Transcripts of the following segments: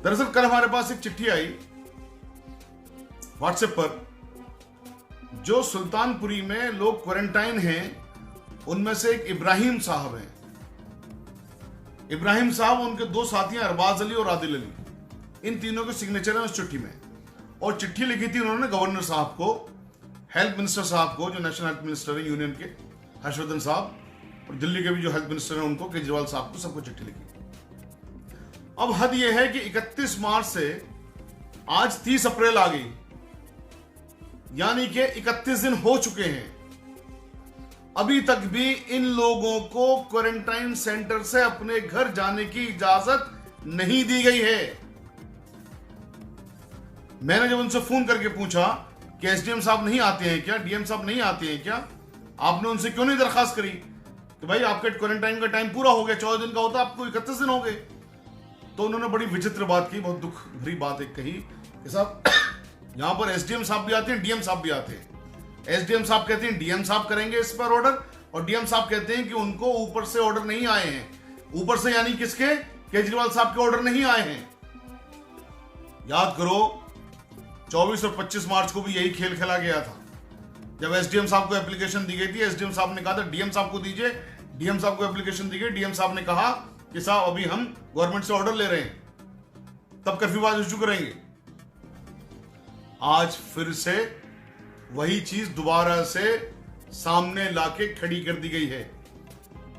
दरअसल कल हमारे पास एक चिट्ठी आई व्हाट्सएप पर, जो सुल्तानपुरी में लोग क्वारंटाइन हैं उनमें से एक इब्राहिम साहब हैं। इब्राहिम साहब, उनके दो साथी हैं अरबाज अली और आदिल अली, इन तीनों के सिग्नेचर हैं उस चिट्ठी में। और चिट्ठी लिखी थी उन्होंने गवर्नर साहब को, हेल्थ मिनिस्टर साहब को, जो नेशनल हेल्थ मिनिस्टर है यूनियन के, हर्षवर्धन साहब, और दिल्ली के भी जो हेल्थ मिनिस्टर हैं उनको, केजरीवाल साहब को, सबको चिट्ठी लिखी। अब हद यह है कि 31 मार्च से आज 30 अप्रैल आ गई, यानी कि 31 दिन हो चुके हैं। अभी तक भी इन लोगों को क्वारंटाइन सेंटर से अपने घर जाने की इजाजत नहीं दी गई है। मैंने जब उनसे फोन करके पूछा कि एसडीएम साहब नहीं आते हैं क्या, डीएम साहब नहीं आते हैं क्या, आपने उनसे क्यों नहीं दरखास्त करी कि भाई आपके क्वारंटाइन का टाइम पूरा हो गया, 14 दिन का होता, आपको 31 दिन हो गए। तो उन्होंने बड़ी विचित्र बात की, बहुत दुख भरी बात एक कही कि साहब यहां पर एसडीएम साहब भी आते हैं, डीएम साहब भी आते हैं। एसडीएम साहब कहते हैं डीएम साहब करेंगे इस पर ऑर्डर, और डीएम साहब कहते हैं कि उनको ऊपर से ऑर्डर नहीं आए हैं। ऊपर से यानी किसके? केजरीवाल साहब के ऑर्डर नहीं आए हैं। याद करो 24 और 25 मार्च को भी यही खेल खेला गया था। जब एसडीएम साहब को एप्लीकेशन दी गई थी, एसडीएम साहब ने कहा था डीएम साहब को दीजिए, डीएम साहब को एप्लीकेशन दी गई, डीएम साहब ने कहा कि साहब अभी हम गवर्नमेंट से ऑर्डर ले रहे हैं, तब कर्फ्यू इशू करेंगे। आज फिर से वही चीज दोबारा से सामने लाके खड़ी कर दी गई है।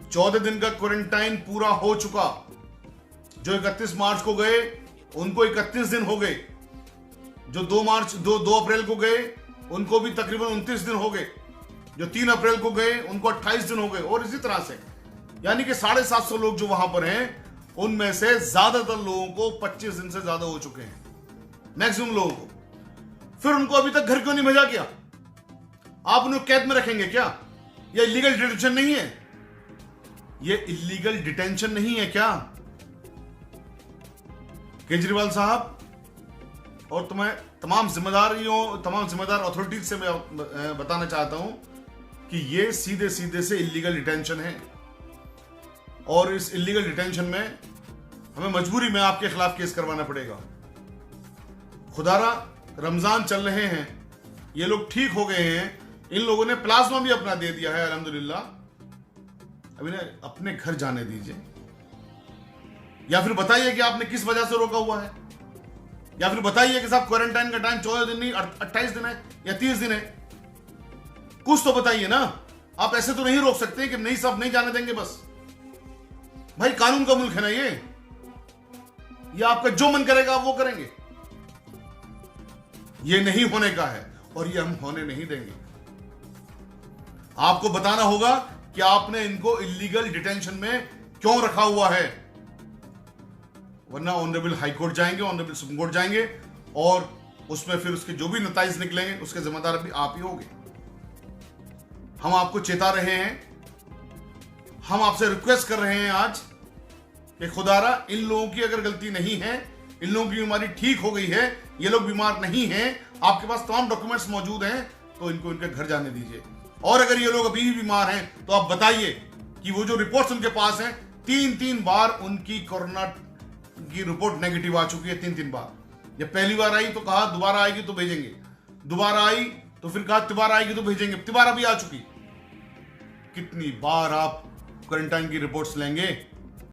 14 दिन का क्वारंटाइन पूरा हो चुका। जो 31 मार्च को गए उनको 31 दिन हो गए, जो 2 अप्रैल को गए उनको भी तकरीबन 29 दिन हो गए, जो 3 अप्रैल को गए उनको 28 दिन हो गए, और इसी तरह से यानी कि 750 लोग जो वहां पर हैं उनमें से ज्यादातर लोगों को 25 दिन से ज्यादा हो चुके हैं, मैक्सिमम लोगों को। फिर उनको अभी तक घर क्यों नहीं भेजा गया? आप उन्हें कैद में रखेंगे क्या? यह इलीगल डिटेंशन नहीं है? यह इलीगल डिटेंशन नहीं है क्या? केजरीवाल साहब और तुम्हें तमाम जिम्मेदार अथॉरिटीज से मैं बताना चाहता हूं कि यह सीधे सीधे से इलीगल डिटेंशन है, और इस इलीगल डिटेंशन में हमें मजबूरी में आपके खिलाफ केस करवाना पड़ेगा। खुदारा रमजान चल रहे हैं, ये लोग ठीक हो गए हैं, इन लोगों ने प्लाज्मा भी अपना दे दिया है अल्हम्दुलिल्लाह। अब इन्हें अपने घर जाने दीजिए, या फिर बताइए कि आपने किस वजह से रोका हुआ है, या फिर बताइए कि साहब क्वारंटाइन का टाइम 14 दिन नहीं 28 दिन है या 30 दिन है। कुछ तो बताइए ना। आप ऐसे तो नहीं रोक सकते कि नहीं साहब नहीं जाने देंगे बस। भाई कानून का मुल्क है ना ये आपका जो मन करेगा आप वो करेंगे। ये नहीं होने का है और ये हम होने नहीं देंगे। आपको बताना होगा कि आपने इनको इलीगल डिटेंशन में क्यों रखा हुआ है, वरना ऑनरेबल हाई कोर्ट जाएंगे, ऑनरेबल सुप्रीम कोर्ट जाएंगे, और उसमें फिर उसके जो भी नताइज निकलेंगे उसके जिम्मेदार भी आप ही होंगे। हम आपको चेता रहे हैं, हम आपसे रिक्वेस्ट कर रहे हैं आज कि खुदारा इन लोगों की अगर गलती नहीं है, इन लोगों की बीमारी ठीक हो गई है, ये लोग बीमार नहीं हैं, आपके पास तमाम डॉक्यूमेंट्स मौजूद हैं, तो इनको इनके घर जाने दीजिए। और अगर ये लोग अभी भी बीमार हैं तो आप बताइए कि वो जो रिपोर्ट्स उनके पास हैं, 3 बार उनकी कोरोना की रिपोर्ट नेगेटिव आ चुकी है, 3 बार। जब पहली बार आई तो कहा दोबारा आएगी तो भेजेंगे, दोबारा आई तो फिर कहा तिबारा आएगी तो भेजेंगे, तिबारा भी आ चुकी। कितनी बार आप क्वारंटाइन की रिपोर्ट्स लेंगे?